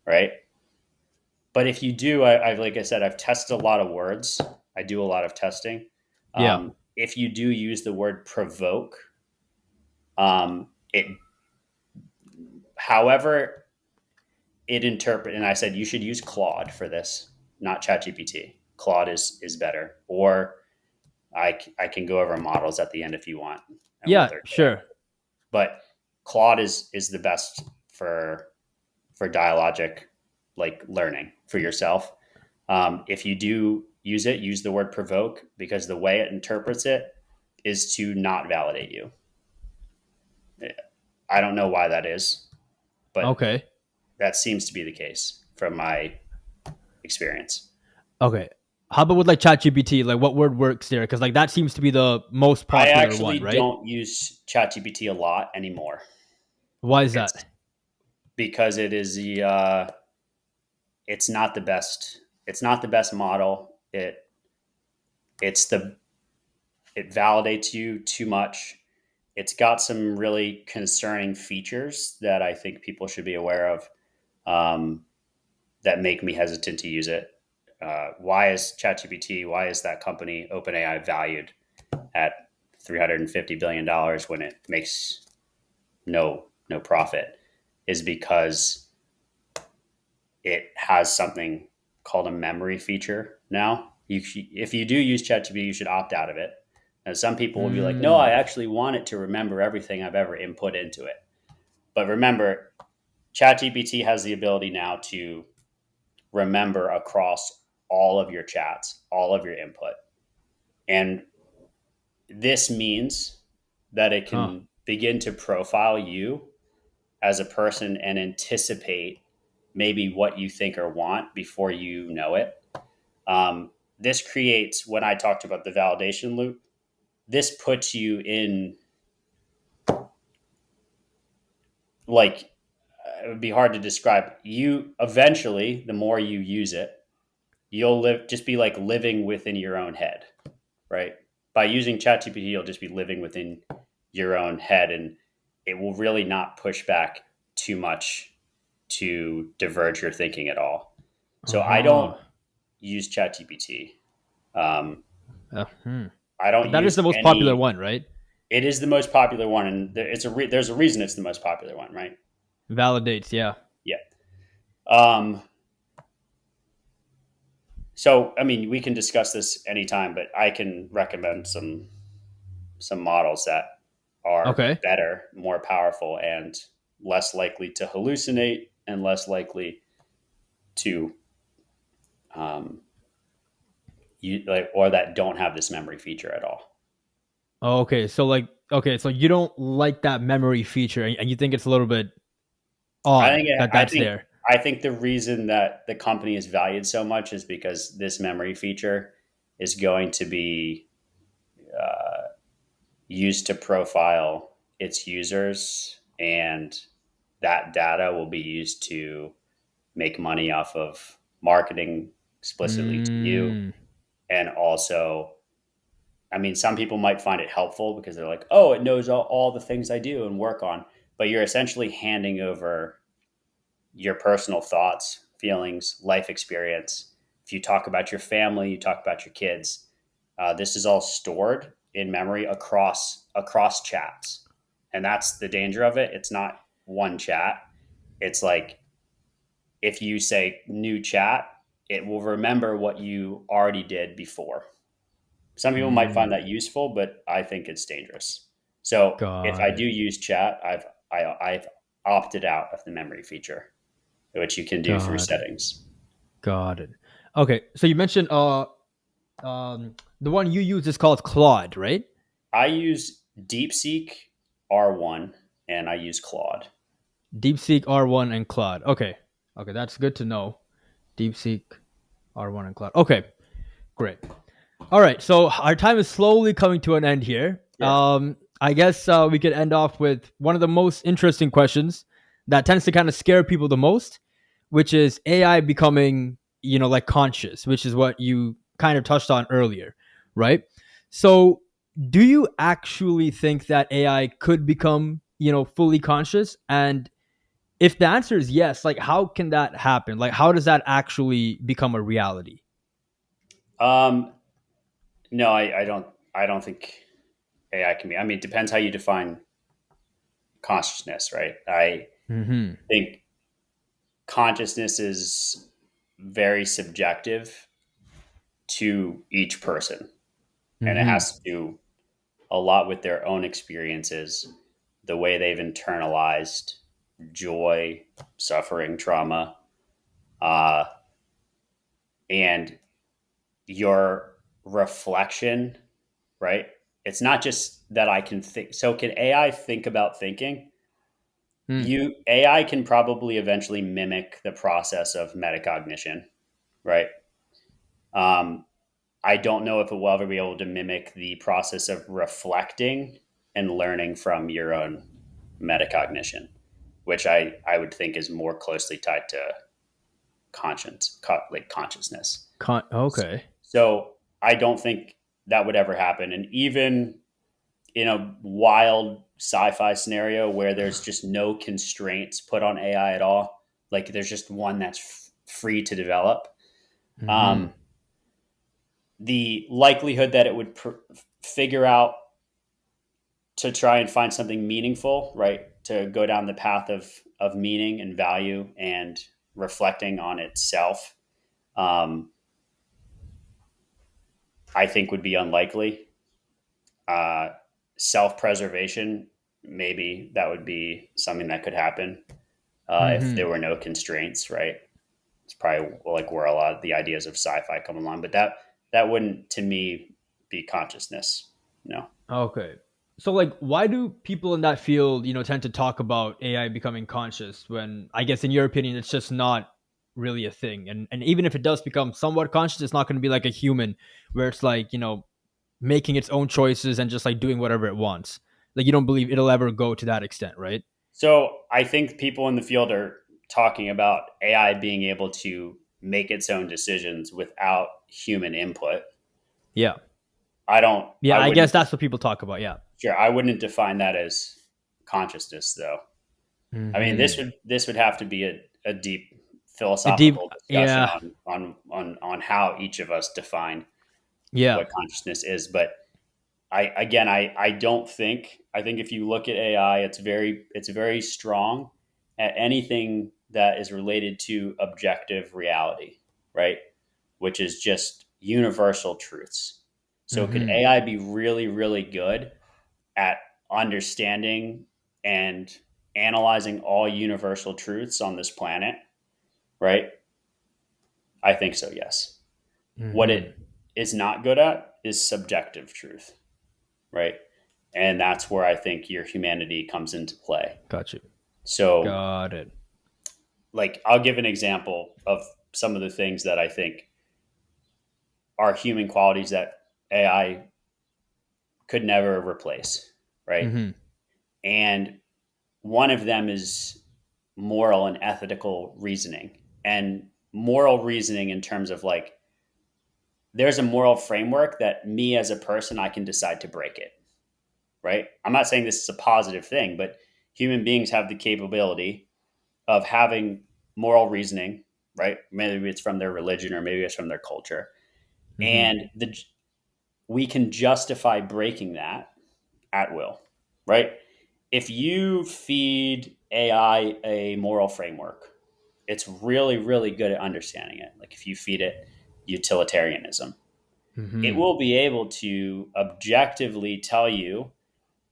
right? But if you do, I've like I said, I've tested a lot of words. I do a lot of testing. Yeah. If you do use the word provoke, it however it interpret, and I said you should use Claude for this, not ChatGPT. Claude is better, or I can go over models at the end if you want and what Yeah. they're good at. Sure. But Claude is the best for dialogic like learning for yourself. If you do use it, use the word provoke because the way it interprets it is to not validate you. I don't know why that is, but Okay. that seems to be the case from my experience. Okay. How about with like ChatGPT? Like, what word works there? Because like that seems to be the most I popular actually one, right? don't use ChatGPT a lot anymore. Why is It's that? because it's not the best. It's not the best model. It's the it validates you too much. It's got some really concerning features that I think people should be aware of, um, that make me hesitant to use it. Why is ChatGPT? Why is that company OpenAI valued at $350 billion when it makes no profit? Is because it has something called a memory feature now. If you do use ChatGPT, you should opt out of it. And some people will be like, no, I Hmm. actually want it to remember everything I've ever input into it. But remember, ChatGPT has the ability now to remember across all of your chats, all of your input. And this means that it Huh. can begin to profile you as a person and anticipate maybe what you think or want before you know it. This creates, when I talked about the validation loop, this puts you in like, it would be hard to describe. You eventually, the more you use it, you'll just be like living within your own head, right? By using ChatGPT, you'll just be living within your own head, and it will really not push back too much to diverge your thinking at all. Uh So I huh. don't use ChatGPT. Um, Hmm. I don't But that is the use most popular any. one, right? It is the most popular one, and there's a reason it's the most popular one, right? Validates. Yeah. Yeah. Um, so I mean, we can discuss this anytime, but I can recommend some models that are Okay. better, more powerful, and less likely to hallucinate and less likely to um, like, or that don't have this memory feature at all. Okay. So like, okay. So you don't like that memory feature, and you think it's a little bit. I odd think that I that's think there. I think the reason that the company is valued so much is because this memory feature is going to be used to profile its users, and that data will be used to make money off of marketing explicitly to you. Mm, And also, I mean, some people might find it helpful because they're like, oh, it knows all the things I do and work on. But you're essentially handing over your personal thoughts, feelings, life experience. If you talk about your family, you talk about your kids. This is all stored in memory across chats, and that's the danger of it. It's not one chat. It's like if you say new chat, it will remember what you already did before. Some people might find mm, that useful, but I think it's dangerous. So if got I do it. use chat, I've opted out of the memory feature, which you can do through Got it. settings. Got it. Okay, so you mentioned the one you use is called Claude, right? I use DeepSeek R1 and I use Claude. DeepSeek R1 and Claude. Okay. Okay, that's good to know. DeepSeek R1 and Claude. Okay, great. All right, so our time is slowly coming to an end here. Sure. I guess we could end off with one of the most interesting questions that tends to kind of scare people the most, which is AI becoming, like conscious, which is what you kind of touched on earlier, right? So, do you actually think that AI could become, fully conscious? And if the answer is yes, like how can that happen? Like how does that actually become a reality? Um, no, I don't. I don't think AI can be. I mean, it depends how you define consciousness, right? I Mm-hmm. think consciousness is very subjective to each person, and it Mm-hmm. has to do a lot with their own experiences, the way they've internalized joy, suffering, trauma, uh, and your reflection, right? It's not just that I can think. So, can AI think about thinking? Mm. You AI can probably eventually mimic the process of metacognition, right? Um, I don't know if it will ever be able to mimic the process of reflecting and learning from your own metacognition, which I would think is more closely tied to like consciousness. Okay. So I don't think that would ever happen. And even in a wild sci-fi scenario where there's just no constraints put on AI at all, like there's just one that's free to develop, Mm-hmm. um, the likelihood that it would figure out to try and find something meaningful, right? To go down the path of meaning and value and reflecting on itself, um, I think would be unlikely. Uh, Self preservation, maybe that would be something that could happen if Mm-hmm. there were no constraints, right? It's probably like where a lot of the ideas of sci-fi come along, but that wouldn't, to me, be consciousness. No. Okay. So like why do people in that field, tend to talk about AI becoming conscious when I guess in your opinion it's just not really a thing. And even if it does become somewhat conscious, it's not going to be like a human where it's like, making its own choices and just like doing whatever it wants. Like you don't believe it'll ever go to that extent, right? So I think people in the field are talking about AI being able to make its own decisions without human input. Yeah. I don't. Yeah, I I guess wouldn't. that's what people talk about. Yeah. Sure, I wouldn't define that as consciousness, though. I mean, Mm-hmm. this would have to be a deep A deep, philosophical discussion yeah, on how each of us define yeah. what consciousness is. But I don't think. I think if you look at AI, it's very strong at anything that is related to objective reality, right? Which is just universal truths. So could Mm-hmm. AI be really, really good at understanding and analyzing all universal truths on this planet, right? I think so, yes. What Mm-hmm. it is not good at is subjective truth, right? And that's where I think your humanity comes into play. Got you. So Got it. like I'll give an example of some of the things that I think are human qualities that AI could never replace, right? Mm-hmm. And one of them is moral and ethical reasoning. And moral reasoning in terms of like there's a moral framework that me as a person I can decide to break it, right? I'm not saying this is a positive thing, but human beings have the capability of having moral reasoning, right? Maybe it's from their religion or maybe it's from their culture. Mm-hmm. And we can justify breaking that at will, right? If you feed AI a moral framework, it's really, really good at understanding it. Like if you feed it utilitarianism, it Mm-hmm. will be able to objectively tell you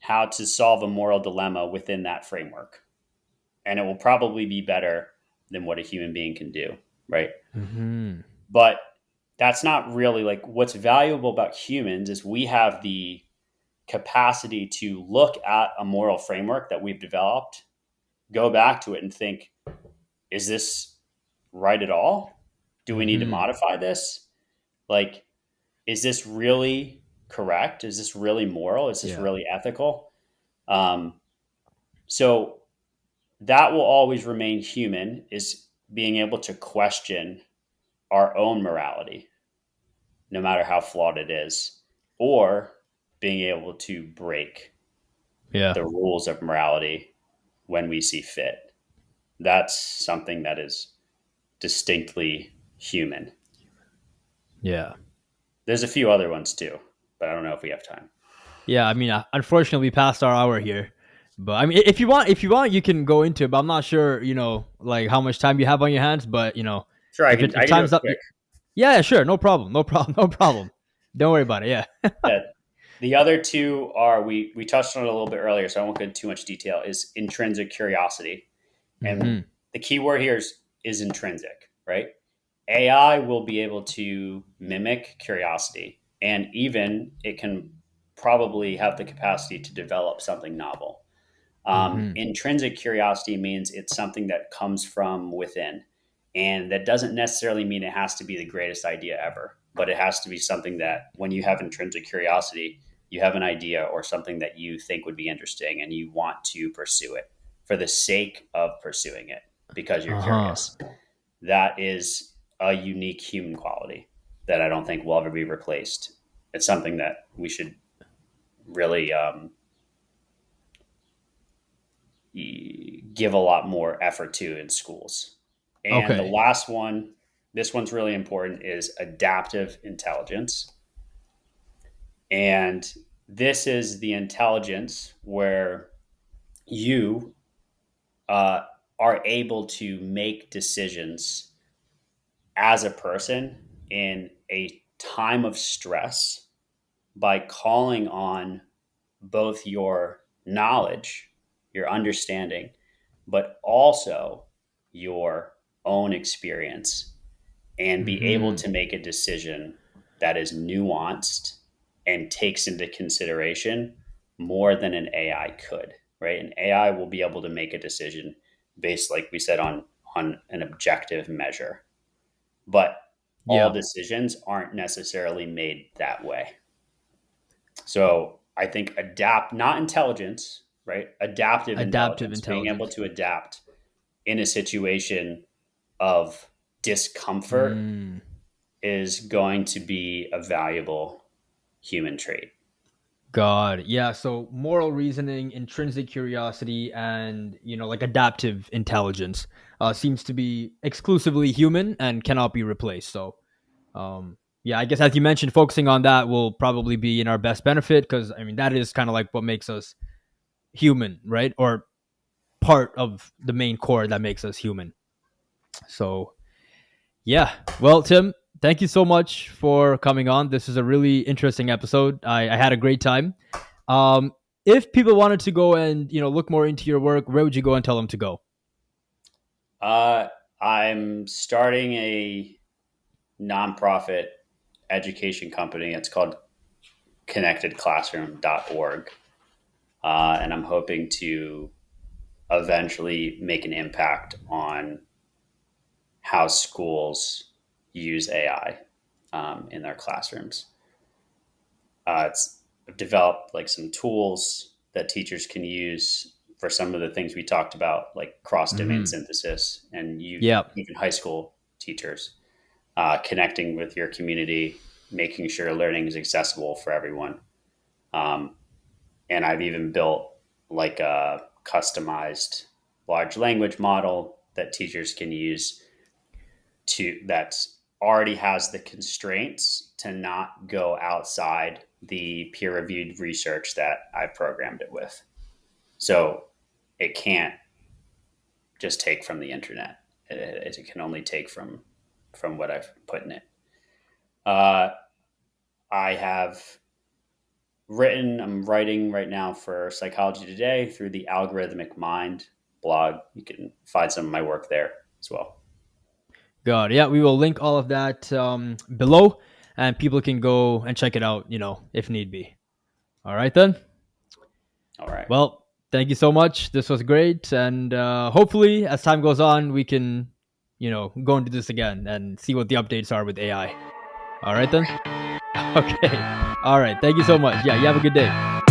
how to solve a moral dilemma within that framework. And it will probably be better than what a human being can do, right? Mm-hmm. But that's not really like what's valuable about humans is we have the capacity to look at a moral framework that we've developed, go back to it and think, is this right at all? Do we need to Mm-hmm. modify this? Like, is this really correct? Is this really moral? Is this Yeah. really ethical? Um, so that will always remain human is being able to question our own morality, no matter how flawed it is, or being able to break Yeah. the rules of morality when we see fit. That's something that is distinctly human. Yeah. There's a few other ones too, but I don't know if we have time. Yeah. I mean, unfortunately, we passed our hour here. But I mean, if you want, you can go into it. But I'm not sure, like how much time you have on your hands. But Sure, I if can it if I can do time's it up, quick. yeah, sure, no problem, no problem, no problem. Don't worry about it. Yeah. Yeah. The other two are we touched on it a little bit earlier, so I won't go into too much detail. Is intrinsic curiosity, and Mm-hmm. the key word here is intrinsic, right? AI will be able to mimic curiosity, and even it can probably have the capacity to develop something novel. Mm-hmm. Intrinsic curiosity means it's something that comes from within. And that doesn't necessarily mean it has to be the greatest idea ever, but it has to be something that when you have intrinsic curiosity, you have an idea or something that you think would be interesting and you want to pursue it for the sake of pursuing it because you're Uh huh. curious. That is a unique human quality that I don't think will ever be replaced. It's something that we should really give a lot more effort to in schools. And the Okay. last one, this one's really important, is adaptive intelligence. And this is the intelligence where you uh, are able to make decisions as a person in a time of stress by calling on both your knowledge, your understanding, but also your own experience and be able Mm-hmm. to make a decision that is nuanced and takes into consideration more than an AI could, right? An AI will be able to make a decision based, like we said, on an objective measure. But all Yeah. decisions aren't necessarily made that way. So I think adapt, not intelligence, right? Adaptive Adaptive intelligence, being able intelligence. to adapt in a situation of discomfort Mm. is going to be a valuable human trait. God, yeah. So moral reasoning, intrinsic curiosity, and like adaptive intelligence seems to be exclusively human and cannot be replaced. So, yeah, I guess as you mentioned, focusing on that will probably be in our best benefit because I mean that is kind of like what makes us human, right? Or part of the main core that makes us human. So, yeah. Well, Tim, thank you so much for coming on. This is a really interesting episode. I had a great time. Um, if people wanted to go and look more into your work, where would you go and tell them to go? Uh, I'm starting a nonprofit education company. It's called connectedclassroom.org. And I'm hoping to eventually make an impact on how schools use AI in their classrooms. It's developed like some tools that teachers can use for some of the things we talked about, like cross domain Hmm. synthesis, and you Yeah. even high school teachers connecting with your community, making sure learning is accessible for everyone. Um, and I've even built like a customized large language model that teachers can use to that already has the constraints to not go outside the peer reviewed research that I programmed it with. So it can't just take from the internet. It can only take from what I've put in it. Uh, I have I'm writing right now for Psychology Today through the Algorithmic Mind blog. You can find some of my work there as well. God, yeah, we will link all of that below, and people can go and check it out, if need be. All right, then. All right. Well, thank you so much. This was great, and hopefully, as time goes on, we can, go into this again and see what the updates are with AI. All right, then. Okay. All right. Thank you so much. Yeah, you have a good day.